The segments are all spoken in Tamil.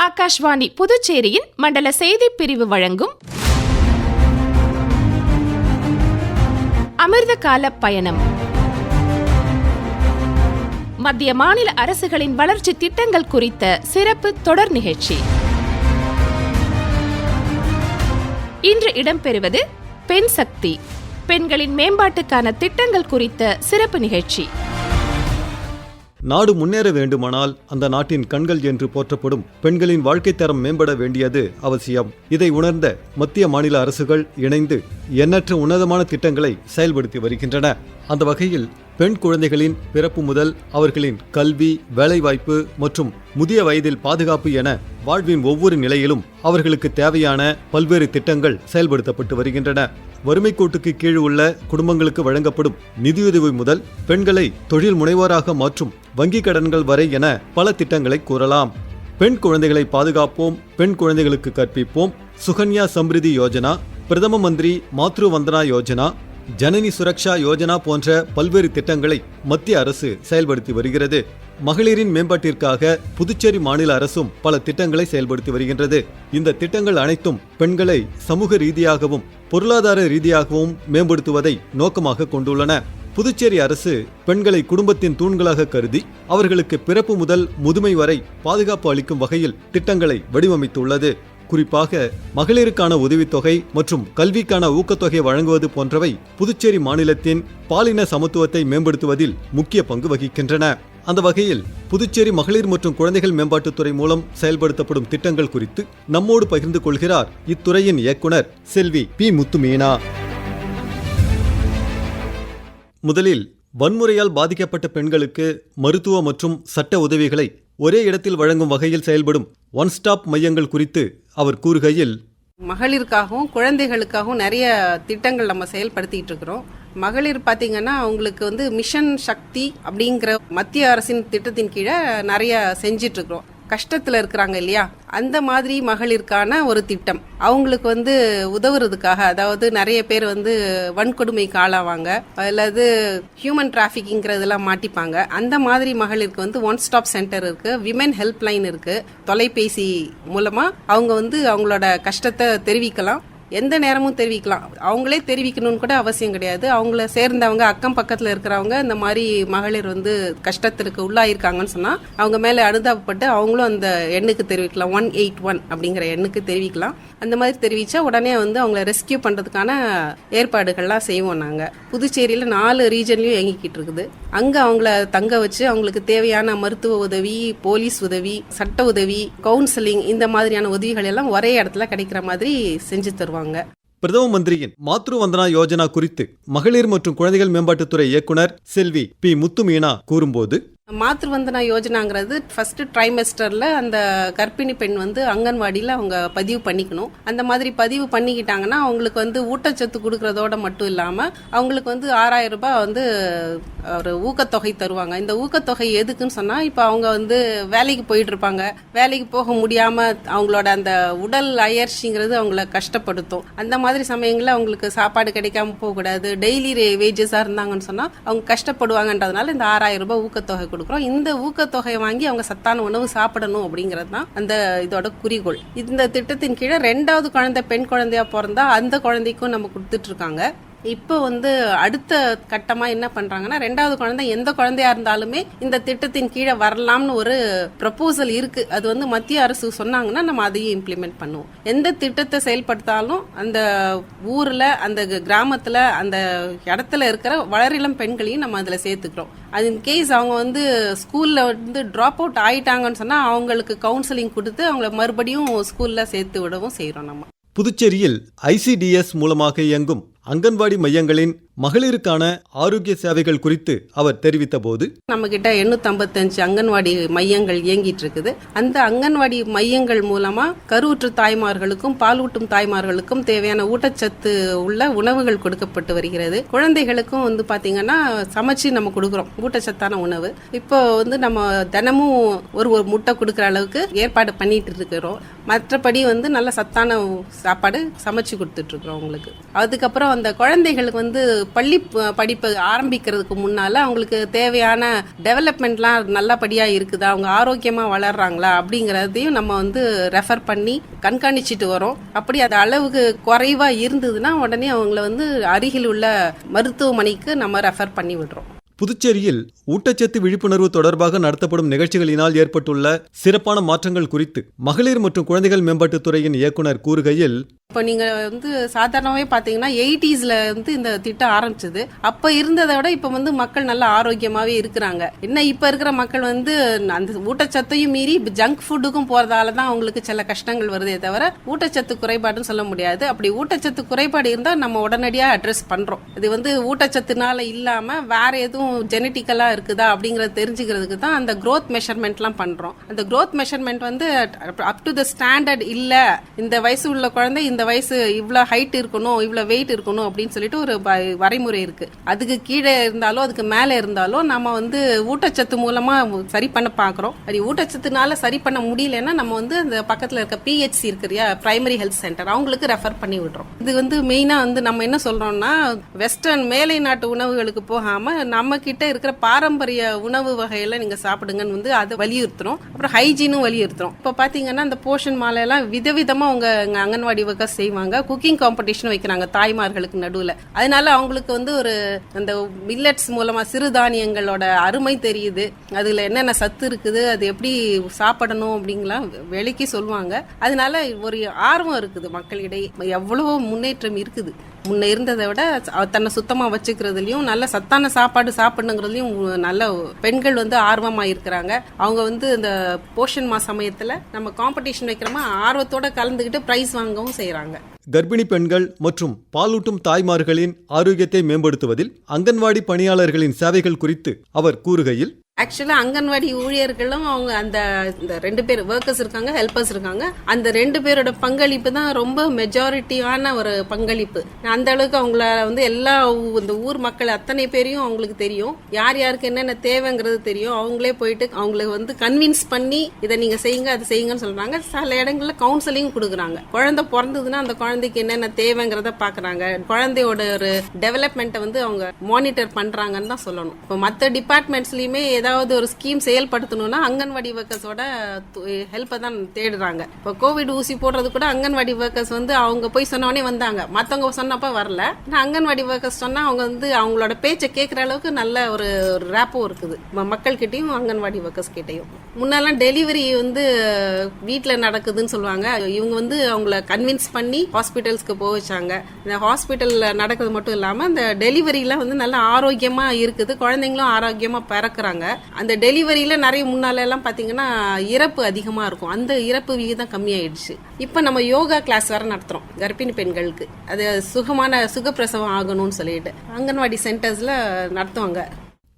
ஆகாஷ்வாணி புதுச்சேரியின் மண்டல செய்திப் பிரிவு வழங்கும் அமிர்த கால பயணம். மத்திய மாநில அரசுகளின் வளர்ச்சி திட்டங்கள் குறித்த சிறப்பு தொடர் நிகழ்ச்சி. இன்று இடம்பெறுவது பெண் சக்தி, பெண்களின் மேம்பாட்டுக்கான திட்டங்கள் குறித்த சிறப்பு நிகழ்ச்சி. நாடு முன்னேற வேண்டுமானால் அந்த நாட்டின் கண்கள் என்று போற்றப்படும் பெண்களின் வாழ்க்கை தரம் மேம்பட வேண்டியது அவசியம். இதை உணர்ந்த மத்திய மாநில அரசுகள் இணைந்து எண்ணற்ற உன்னதமான திட்டங்களை செயல்படுத்தி வருகின்றன. அந்த வகையில் பெண் குழந்தைகளின் பிறப்பு முதல் அவர்களின் கல்வி, வேலைவாய்ப்பு மற்றும் முதிய வயதில் பாதுகாப்பு என வாழ்வின் ஒவ்வொரு நிலையிலும் அவர்களுக்கு தேவையான பல்வேறு திட்டங்கள் செயல்படுத்தப்பட்டு வருகின்றன. வறுமை கோட்டுக்கு கீழ் உள்ள குடும்பங்களுக்கு வழங்கப்படும் நிதியுதவி முதல் பெண்களை தொழில் முனைவோராக மாற்றும் வங்கிக் கடன்கள் வரை என பல திட்டங்களை கூறலாம். பெண் குழந்தைகளை பாதுகாப்போம், பெண் குழந்தைகளுக்கு கற்பிப்போம், சுகன்யா சம்ரிதி யோஜனா, பிரதம மந்திரி மாத்ரு வந்தனா யோஜனா, ஜனனி சுரக்ஷா யோஜனா போன்ற பல்வேறு திட்டங்களை மத்திய அரசு செயல்படுத்தி வருகிறது. மகளிரின் மேம்பாட்டிற்காக புதுச்சேரி மாநில அரசும் பல திட்டங்களை செயல்படுத்தி வருகின்றது. இந்த திட்டங்கள் அனைத்தும் பெண்களை சமூக ரீதியாகவும் பொருளாதார ரீதியாகவும் மேம்படுத்துவதை நோக்கமாக கொண்டுள்ளன. புதுச்சேரி அரசு பெண்களை குடும்பத்தின் தூண்களாக கருதி அவர்களுக்கு பிறப்பு முதல் முதுமை வரை பாதுகாப்பு அளிக்கும் வகையில் திட்டங்களை வடிவமைத்துள்ளது. குறிப்பாக மகளிருக்கான உதவித்தொகை மற்றும் கல்விக்கான ஊக்கத்தொகை வழங்குவது போன்றவை புதுச்சேரி மாநிலத்தின் பாலின சமத்துவத்தை மேம்படுத்துவதில் முக்கிய பங்கு வகிக்கின்றன. அந்த வகையில் புதுச்சேரி மகளிர் மற்றும் குழந்தைகள் மேம்பாட்டுத்துறை மூலம் செயல்படுத்தப்படும் திட்டங்கள் குறித்து நம்மோடு பகிர்ந்து கொள்கிறார் இத்துறையின் இயக்குனர் செல்வி பி. முத்துமீனா. முதலில் வன்முறையால் பாதிக்கப்பட்ட பெண்களுக்கு மருத்துவ மற்றும் சட்ட உதவிகளை ஒரே இடத்தில் வழங்கும் வகையில் செயல்படும் ஒன் ஸ்டாப் மையங்கள் குறித்து அவர் கூறுகையில், மகளிருக்காகவும் குழந்தைகளுக்காகவும் நிறைய திட்டங்கள் நம்ம செயல்படுத்திட்டு இருக்கிறோம். மகளிர் பார்த்தீங்கன்னா அவங்களுக்கு மிஷன் சக்தி அப்படிங்கிற மத்திய அரசின் திட்டத்தின் கீழே நிறைய செஞ்சிட்டு இருக்கிறோம். கஷ்டத்தில் இருக்கிறாங்க இல்லையா, அந்த மாதிரி மகளிருக்கான ஒரு திட்டம். அவங்களுக்கு உதவுறதுக்காக, அதாவது நிறைய பேர் வன்கொடுமைக்கு ஆளாவாங்க அல்லது ஹியூமன் டிராஃபிக்கிங்கிறதெல்லாம் மாட்டிப்பாங்க. அந்த மாதிரி மகளிருக்கு ஒன் ஸ்டாப் சென்டர் இருக்கு, விமென் ஹெல்ப் லைன் இருக்கு. தொலைபேசி மூலமா அவங்க அவங்களோட கஷ்டத்தை தெரிவிக்கலாம், எந்த நேரமும் தெரிவிக்கலாம். அவங்களே தெரிவிக்கணும்னு கூட அவசியம் கிடையாது. அவங்கள சேர்ந்தவங்க அக்கம் பக்கத்தில் இருக்கிறவங்க இந்த மாதிரி மகளிர் கஷ்டத்திற்கு உள்ளாயிருக்காங்கன்னு சொன்னா அவங்க மேல அனுதாபப்பட்டு அவங்களும் அந்த எண்ணுக்கு தெரிவிக்கலாம். 181 அப்படிங்கிற எண்ணுக்கு தெரிவிக்கலாம். அந்த மாதிரி தெரிவிச்சா உடனே அவங்கள ரெஸ்கியூ பண்றதுக்கான ஏற்பாடுகள்லாம் செய்வோம். நாங்க புதுச்சேரியில 4 ரீஜன்லயும் இயங்கிக்கிட்டு இருக்குது. அங்க அவங்கள தங்க வச்சு அவங்களுக்கு தேவையான மருத்துவ உதவி, போலீஸ் உதவி, சட்ட உதவி, கவுன்சிலிங், இந்த மாதிரியான உதவிகள் எல்லாம் ஒரே இடத்துல கிடைக்கிற மாதிரி செஞ்சு தருவாங்க. பிரதம மந்திரியின் மாத்ரு வந்தனா யோஜனா குறித்து மகளிர் மற்றும் குழந்தைகள் மேம்பாட்டுத்துறை இயக்குனர் செல்வி பி. முத்துமீனா கூறும்போது, மாத்ரு வந்தனா யோஜனாங்கிறது ஃபர்ஸ்ட் ட்ரைமெஸ்டர்ல அந்த கர்ப்பிணி பெண் அங்கன்வாடியில் அவங்க பதிவு பண்ணிக்கணும். அந்த மாதிரி பதிவு பண்ணிக்கிட்டாங்கன்னா அவங்களுக்கு ஊட்டச்சத்து கொடுக்கறதோட மட்டும் இல்லாம அவங்களுக்கு 6000 ரூபாய் ஒரு ஊக்கத்தொகை தருவாங்க. இந்த ஊக்கத்தொகை எதுக்குன்னு சொன்னா, இப்ப அவங்க வேலைக்கு போயிட்டு இருப்பாங்க, வேலைக்கு போக முடியாம அவங்களோட அந்த உடல் அயற்சிங்கிறது அவங்கள கஷ்டப்படுத்தும். அந்த மாதிரி சமயங்களில் அவங்களுக்கு சாப்பாடு கிடைக்காம போகக்கூடாது, டெய்லி வேஜஸா இருந்தாங்கன்னு சொன்னா அவங்க கஷ்டப்படுவாங்கன்றதுனால இந்த 6000 ரூபாய் ஊக்கத்தொகை கொடுக்குறோம். இந்த ஊக்கத்தொகையை வாங்கி அவங்க சத்தான உணவு சாப்பிடணும் அப்படிங்கிறது தான் அந்த இதோட குறிக்கோள். இந்த திட்டத்தின் கீழே 2வது குழந்தை பெண் குழந்தையா பிறந்தா அந்த குழந்தைக்கும் நம்ம கொடுத்துட்டு இருக்காங்க. இப்போ அடுத்த கட்டமா என்ன பண்றாங்கன்னா, 2வது குழந்தை எந்த குழந்தையா இருந்தாலுமே இந்த திட்டத்தின் கீழே வரலாம்னு ஒரு ப்ரப்போசல் இருக்கு. அது மத்திய அரசு சொன்னாங்கன்னா நம்ம அதையும் இம்ப்ளிமெண்ட் பண்ணுவோம். எந்த திட்டத்தை செயல்படுத்தாலும் அந்த ஊர்ல, அந்த கிராமத்துல, அந்த இடத்துல இருக்கிற வளரிளம் பெண்களையும் நம்ம அதுல சேர்த்துக்கிறோம். அது இன்கேஸ் அவங்க ஸ்கூல்ல டிராப் அவுட் ஆயிட்டாங்கன்னு சொன்னா அவங்களுக்கு கவுன்சிலிங் கொடுத்து அவங்கள மறுபடியும் ஸ்கூல்ல சேர்த்து விடவும் செய்யறோம். நம்ம புதுச்சேரியில் ICDS மூலமாக இயங்கும் அங்கன்வாடி மையங்களின் மகளிருக்கான ஆரோக்கிய சேவைகள் குறித்து அவர் தெரிவித்த போது, நம்ம கிட்ட 855 அங்கன்வாடி மையங்கள் இயங்கிட்டு இருக்குது. அந்த அங்கன்வாடி மையங்கள் மூலமா கருவுற்ற தாய்மார்களுக்கும் பாலூட்டும் தாய்மார்களுக்கும் தேவையான ஊட்டச்சத்து உள்ள உணவுகள் கொடுக்கப்பட்டு வருகிறது. குழந்தைகளுக்கும் பாத்தீங்கன்னா சமைச்சு நம்ம கொடுக்கிறோம் ஊட்டச்சத்தான உணவு. இப்போ நம்ம தினமும் ஒரு முட்டை கொடுக்கற அளவுக்கு ஏற்பாடு பண்ணிட்டு இருக்கிறோம். மற்றபடி நல்ல சத்தான சாப்பாடு சமைச்சு கொடுத்துட்டு இருக்கிறோம் உங்களுக்கு. அதுக்கப்புறம் அந்த குழந்தைகளுக்கு பள்ளி படிப்பு ஆரம்பிக்கிறதுக்கு முன்னால அவங்களுக்கு தேவையான டெவலப்மெண்ட்லாம் நல்லபடியா இருக்குதா, அவங்க ஆரோக்கியமா வளர்றாங்களா அப்படிங்கறதையும் நம்ம வந்து ரெஃபர் பண்ணி கண்காணிச்சிட்டு வரோம். அப்படி அது அளவுக்கு குறைவா இருந்ததுன்னா உடனே அவங்கள வந்து அருகில் உள்ள மருத்துவமனைக்கு நம்ம ரெஃபர் பண்ணி விடுறோம். புதுச்சேரியில் ஊட்டச்சத்து விழிப்புணர்வு தொடர்பாக நடத்தப்படும் நிகழ்ச்சிகளினால் ஏற்பட்டுள்ள சிறப்பான மாற்றங்கள் குறித்து மகளிர் மற்றும் குழந்தைகள் மேம்பாட்டுத்துறையின் இயக்குனர் கூறுகையில், இப்போ நீங்க வந்து சாதாரணமாவே பாத்தீங்கன்னா 80s வந்து இந்த திட்டம் ஆரம்பிச்சது. அப்ப இருந்ததை விட இப்ப வந்து மக்கள் நல்ல ஆரோக்கியமாவே இருக்கிறாங்க. என்ன இப்ப இருக்கிற மக்கள் வந்து அந்த ஊட்டச்சத்தையும் மீறி ஜங்க் ஃபுட்டுக்கும் போறதால தான் அவங்களுக்கு சில கஷ்டங்கள் வருதே தவிர ஊட்டச்சத்து குறைபாடுன்னு சொல்ல முடியாது. அப்படி ஊட்டச்சத்து குறைபாடு இருந்தா நம்ம உடனடியா அட்ரஸ் பண்றோம். இது வந்து ஊட்டச்சத்துனால இல்லாம வேற எதுவும் ஜெனட்டிக்கலா இருக்குதா அப்படிங்கறத தெரிஞ்சுக்கிறதுக்கு தான் அந்த growth மெஷர்மெண்ட்லாம் பண்றோம். அந்த growth மெஷர்மெண்ட் வந்து அப் டு த ஸ்டாண்டர்ட் இல்ல, இந்த வயசு உள்ள குழந்தை இந்த வயசு இவ்வளவு ஹைட் இருக்கணும், இவ்வளவு வெயிட் இருக்கணும் அப்படின்னு சொல்லிட்டு ஒரு வரைமுறை இருக்கு. அதுக்கு கீழே இருந்தாலும் அதுக்கு மேல இருந்தாலும் நம்ம வந்து ஊட்டச்சத்து மூலமா சரி பண்ண பாக்குறோம். அப்படி ஊட்டச்சத்துனால சரி பண்ண முடியலன்னா நம்ம வந்து அந்த பக்கத்துல இருக்க PHC இருக்கிறியா, பிரைமரி ஹெல்த் சென்டர், அவங்களுக்கு ரெஃபர் பண்ணி விடுறோம். இது வந்து மெயினா வந்து நம்ம என்ன சொல்றோம்னா, வெஸ்டர்ன் மேலை நாட்டு உணவுகளுக்கு போகாம நம்ம கிட்ட இருக்கிற பாரம்பரிய உணவு வகையில நீங்க சாப்பிடுங்கன்னு வந்து அதை வலியுறுத்துறோம். அப்புறம் ஹைஜீனும் வலியுறுத்துறோம். இப்ப பாத்தீங்கன்னா இந்த போஷன் மாலை எல்லாம் விதவிதமா உங்க அங்கன்வாடி ஒர்க்கர்ஸ் செய்வாங்க. குக்கிங் காம்படிஷன் வைக்கிறாங்க தாய்மார்களுக்கு நடுவுல. அதனால அவங்களுக்கு வந்து ஒரு அந்த மில்லட்ஸ் மூலமா சிறுதானியங்களோட அருமை தெரியுது, அதுல என்னென்ன சத்து இருக்குது, அது எப்படி சாப்பிடணும் அப்படிங்கலாம் வெளிக்கு சொல்லுவாங்க. அதனால ஒரு ஆர்வம் இருக்குது மக்களிடையே. எவ்வளவோ முன்னேற்றம் இருக்குது. முன்ன இருந்ததை விட தன்னை சுத்தமா வச்சுக்கிறதுலயும் நல்ல சத்தான சாப்பாடு சாப்பிடணுங்கிறதுலயும் நல்ல பெண்கள் வந்து ஆர்வமா இருக்கிறாங்க. அவங்க வந்து இந்த போஷன் மா சமயத்துல நம்ம காம்படிஷன் வைக்கிறோமா ஆர்வத்தோட கலந்துகிட்டு பிரைஸ் வாங்கவும் செய்யறாங்க. கர்ப்பிணி பெண்கள் மற்றும் பாலூட்டும் தாய்மார்களின் ஆரோக்கியத்தை மேம்படுத்துவதில் அங்கன்வாடி பணியாளர்களின் சேவைகள் குறித்து அவர் கூறுகையில், ஆக்சுவலா அங்கன்வாடி ஊழியர்களும் அவங்க அந்த 2 பேர் ஒர்க்கர்ஸ் இருக்காங்க, ஹெல்பர்ஸ் இருக்காங்க. அந்த 2 பேரோட பங்களிப்பு தான் ரொம்ப மெஜாரிட்டியான ஒரு பங்களிப்பு. அந்த அளவுக்கு அவங்கள வந்து எல்லா இந்த ஊர் மக்கள் அத்தனை பேரையும் அவங்களுக்கு தெரியும், யார் யாருக்கு என்னென்ன தேவைங்கிறது தெரியும். அவங்களே போயிட்டு அவங்களுக்கு வந்து கன்வின்ஸ் பண்ணி இதை நீங்க செய்யுங்க அது செய்யுங்கன்னு சொல்றாங்க. சில இடங்கள்ல கவுன்சிலிங் கொடுக்குறாங்க. குழந்தை பிறந்ததுன்னா அந்த குழந்தைக்கு என்னென்ன தேவைங்கிறத பாக்குறாங்க. குழந்தையோட ஒரு டெவலப்மெண்ட்டை வந்து அவங்க மானிட்டர் பண்றாங்கன்னு தான் சொல்லணும். இப்போ மற்ற டிபார்ட்மெண்ட்ஸ்லயுமே ஏதாவது ஒரு ஸ்கீம் செயல்படுத்தணும்னா அங்கன்வாடி ஒர்க்கர்ஸோட ஹெல்ப்பை தான் தேடுறாங்க. இப்போ கோவிட் ஊசி போடுறது கூட அங்கன்வாடி ஒர்க்கர்ஸ் வந்து அவங்க போய் சொன்னோடனே வந்தாங்க, மற்றவங்க சொன்னப்ப வரல. அங்கன்வாடி ஒர்க்கர்ஸ் சொன்னா அவங்க வந்து அவங்களோட பேச்சை கேட்கற அளவுக்கு நல்ல ஒரு ரேப்போ இருக்குது மக்கள் கிட்டையும் அங்கன்வாடி ஒர்க்கர்ஸ் கிட்டையும். முன்னெல்லாம் டெலிவரி வந்து வீட்டில் நடக்குதுன்னு சொல்லுவாங்க. இவங்க வந்து அவங்கள கன்வின்ஸ் பண்ணி ஹாஸ்பிட்டல்ஸ்க்கு போக வச்சாங்க. இந்த ஹாஸ்பிட்டல்ல நடக்கிறது மட்டும் இல்லாம இந்த டெலிவரியில வந்து நல்ல ஆரோக்கியமா இருக்குது, குழந்தைங்களும் ஆரோக்கியமா பிறக்கிறாங்க. அந்த டெலிவரியில நிறைய முன்னால எல்லாம் பாத்தீங்கன்னா இறப்பு அதிகமா இருக்கும். அந்த இறப்பு விகிதம் கம்மியாயிடுச்சு. இப்ப நம்ம யோகா கிளாஸ் வேற நடத்துறோம் கர்ப்பிணி பெண்களுக்கு. அது சுகப்பிரசவம் ஆகணும்னு சொல்லிட்டு அங்கன்வாடி சென்டர்ஸ்ல நடத்துவாங்க.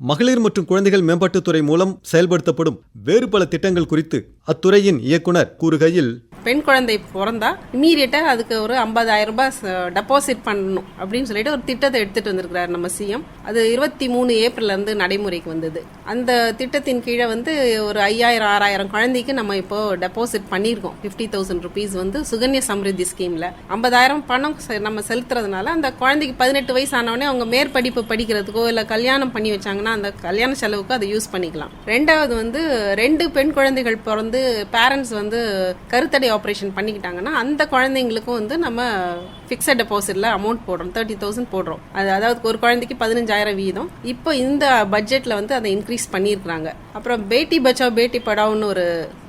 மகளிர் மற்றும் குழந்தைகள் மேம்பாட்டுத்துறை மூலம் செயல்படுத்தப்படும் வேறு பல திட்டங்கள் குறித்து அத்துறையின் இயக்குனர் கூறுகையில், பெண் குழந்தை பிறந்தா இமீடியட்டா அதுக்கு ஒரு 50,000 ரூபாய் டெபாசிட் பண்ணணும் அப்படின்னு சொல்லிட்டு ஒரு திட்டத்தை எடுத்துட்டு வந்திருக்கிறார் நம்ம சிஎம். அது 23 ஏப்ரல்ல இருந்து நடைமுறைக்கு வந்தது. அந்த திட்டத்தின் கீழே வந்து ஒரு 5,000-6,000 குழந்தைக்கு நம்ம இப்போ டெபாசிட் பண்ணியிருக்கோம். 50,000 ருபீஸ் வந்து சுகன்யா சம்ரித்தி ஸ்கீம்ல 50,000 பணம் நம்ம செலுத்துறதுனால அந்த குழந்தைக்கு 18 வயசு ஆனவொடனே அவங்க மேற்படிப்பு படிக்கிறதுக்கோ இல்ல கல்யாணம் பண்ணி வச்சாங்கன்னா அந்த கல்யாண செலவுக்கு அதை யூஸ் பண்ணிக்கலாம். ரெண்டாவது வந்து 2 பெண் குழந்தைகள் பிறந்து பேரண்ட்ஸ் வந்து கருத்தடை ஆபரேஷன் பண்ணிக்கிட்டாங்கன்னா அந்த குழந்தைங்களுக்கும் வந்து நம்ம பிக்ஸட் டெபாசிட்ல அமௌண்ட் போடுறோம், 30,000 போடுறோம். அதாவது ஒரு குழந்தைக்கு 15,000 வீதம். இப்போ இந்த பட்ஜெட்ல வந்து அதை இன்க்ரீஸ் பண்ணியிருக்காங்க. அப்புறம் பேட்டி பச்சாவ் பேட்டி படாவ்னு ஒரு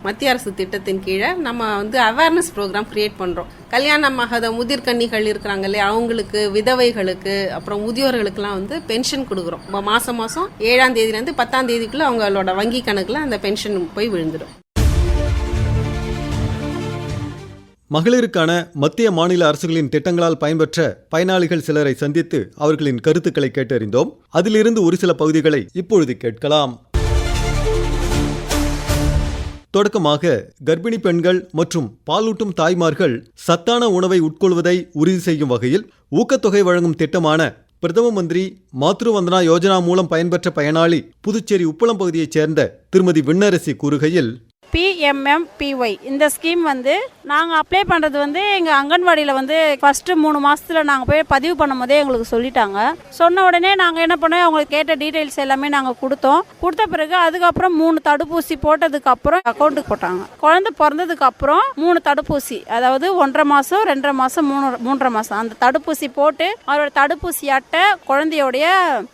மத்திய அரசு திட்டத்தின் கீழே நம்ம வந்து அவேர்னஸ் ப்ரோக்ராம் கிரியேட் பண்றோம். கல்யாணமாகாத முதிர்கன்னிகள் இருக்கிறாங்க இல்லையா, அவங்களுக்கு, விதவைகளுக்கு, அப்புறம் முதியோர்களுக்குலாம் வந்து பென்ஷன் கொடுக்குறோம். மாசம் 7ஆம் தேதியிலேருந்து 10ஆம் தேதிக்குள்ள அவங்களோட வங்கி கணக்குல அந்த பென்ஷன் போய் விழுந்துடும். மகளிருக்கான மத்திய மாநில அரசுகளின் திட்டங்களால் பயன்பெற்ற பயனாளிகள் சிலரை சந்தித்து அவர்களின் கருத்துக்களை கேட்டறிந்தோம். அதிலிருந்து ஒரு சில பகுதிகளை இப்பொழுது கேட்கலாம். தொடக்கமாக, கர்ப்பிணி பெண்கள் மற்றும் பாலூட்டும் தாய்மார்கள் சத்தான உணவை உட்கொள்வதை உறுதி செய்யும் வகையில் ஊக்கத்தொகை வழங்கும் திட்டமான பிரதம மந்திரி மாத்ரு வந்தனா யோஜனா மூலம் பயன்பெற்ற பயனாளி புதுச்சேரி உப்பளம் பகுதியைச் சேர்ந்த திருமதி விண்ணரசி கூறுகையில், PMMPY இந்த ஸ்கீம் வந்து நாங்கள் அப்ளை பண்ணுறது வந்து எங்கள் அங்கன்வாடியில் வந்து ஃபஸ்ட்டு 3 மாதத்தில் நாங்கள் போய் பதிவு பண்ணும் போதே எங்களுக்கு சொல்லிட்டாங்க. சொன்ன உடனே நாங்கள் என்ன பண்ணோம், அவங்களுக்கு கேட்ட டீட்டெயில்ஸ் எல்லாமே நாங்கள் கொடுத்தோம். கொடுத்த பிறகு அதுக்கப்புறம் 3 தடுப்பூசி போட்டதுக்கப்புறம் அக்கௌண்ட்டுக்கு போட்டாங்க. குழந்தை பிறந்ததுக்கப்புறம் 3 தடுப்பூசி, அதாவது 1.5 மாதம், 2.5 மாதம், 3.5 மாதம் அந்த தடுப்பூசி போட்டு அவரோட தடுப்பூசி அட்டை, குழந்தையோடைய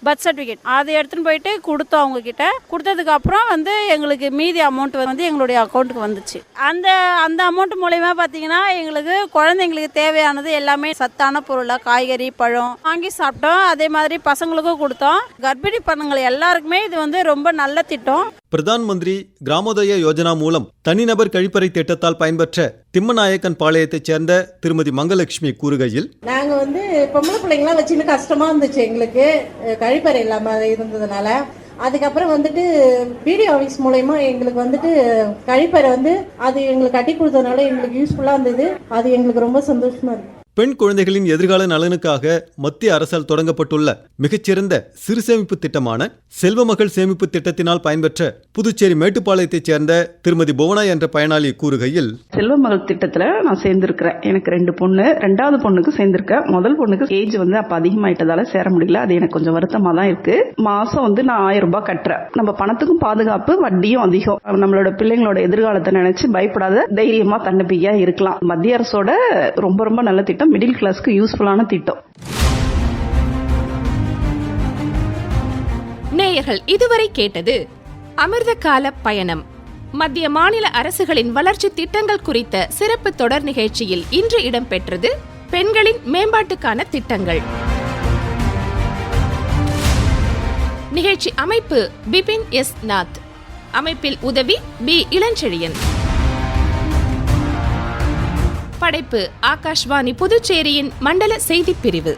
பர்த் சர்டிஃபிகேட் அதை எடுத்துன்னு போயிட்டு கொடுத்தோம். அவங்க கிட்ட கொடுத்ததுக்கப்புறம் வந்து எங்களுக்கு மீதி அமௌண்ட் வந்து எங்களுடைய அக்கௌண்ட்டுக்கு வந்துச்சு. அந்த அமௌண்ட் மூலயமா பார்த்தீங்கன்னா எங்களுக்கு குழந்தைங்களுக்கு தேவையானது எல்லாமே சத்தான பொருளை, காய்கறி, பழம் வாங்கி சாப்பிட்டோம். அதே மாதிரி பசங்களுக்கும் கொடுத்தோம். கர்ப்பிணி பெண்கள் எல்லாருக்குமே இது வந்து ரொம்ப நல்ல திட்டம். பிரதான் மந்திரி கிராமோதய யோஜனா மூலம் தனிநபர் கழிப்பறை திட்டத்தால் பயன்பெற்ற திம்மநாயக்கன் பாளையத்தைச் சேர்ந்த திருமதி மங்கலட்சுமி கூறுகையில், நாங்கள் வந்து பொம்பளை பிள்ளைங்களாம் வச்சுன்னு கஷ்டமா இருந்துச்சு எங்களுக்கு, கழிப்பறை இல்லாமல் இருந்ததுனால. அதுக்கப்புறம் வந்துட்டு பிடிஓ ஆஃபீஸ் மூலயமா எங்களுக்கு வந்துட்டு கழிப்பறை வந்து அது எங்களுக்கு கட்டி கொடுத்ததுனால எங்களுக்கு யூஸ்ஃபுல்லாக இருந்தது. அது எங்களுக்கு ரொம்ப சந்தோஷமா இருக்கு. பெண் குழந்தைகளின் எதிர்கால நலனுக்காக மத்திய அரசால் தொடங்கப்பட்டுள்ள மிகச்சிறந்த சிறு சேமிப்பு திட்டமான செல்வமகள் சேமிப்பு திட்டத்தினால் பயன்பெற்ற புதுச்சேரி மேட்டுப்பாளையத்தைச் சேர்ந்த திருமதி புவனா என்ற பயனாளி கூறுகையில், செல்வமகள் திட்டத்துல நான் சேர்ந்திருக்கிறேன். எனக்கு 2 பொண்ணு, 2வது பொண்ணுக்கு சேர்ந்திருக்கேன். முதல் பொண்ணுக்கு ஏஜ் வந்து அப்ப அதிகமாயிட்டதால சேர முடியல. அது எனக்கு கொஞ்சம் வருத்தமா தான் இருக்கு. மாசம் வந்து நான் 1000 ரூபாய் கட்டுறேன். நம்ம பணத்துக்கும் பாதுகாப்பு, வட்டியும் அதிகம். நம்மளோட பிள்ளைங்களோட எதிர்காலத்தை நினைச்சு பயப்படாத, தைரியமா தன்னம்பிக்கையா இருக்கலாம். மத்திய அரசோட ரொம்ப ரொம்ப நல்ல திட்டம், மிடில் கிளாஸ்க்கு யூஸ்ஃபுல்லான திட்டம். நேயர்கள் இதுவரை கேட்டது அமிர்த கால பயணம். மத்திய மாநில அரசுகளின் வளர்ச்சி திட்டங்கள் குறித்த சிறப்பு தொடர் நிகழ்ச்சியில் இன்று இடம்பெற்றது பெண்களின் மேம்பாட்டுக்கான திட்டங்கள். நிகழ்ச்சி அமைப்பு பிபின் எஸ் நாத். அமைப்பில் உதவி பி இளஞ்செழியன். படைப்பு ஆகாஷ்வாணி புதுச்சேரியின் மண்டல செய்திப் பிரிவு.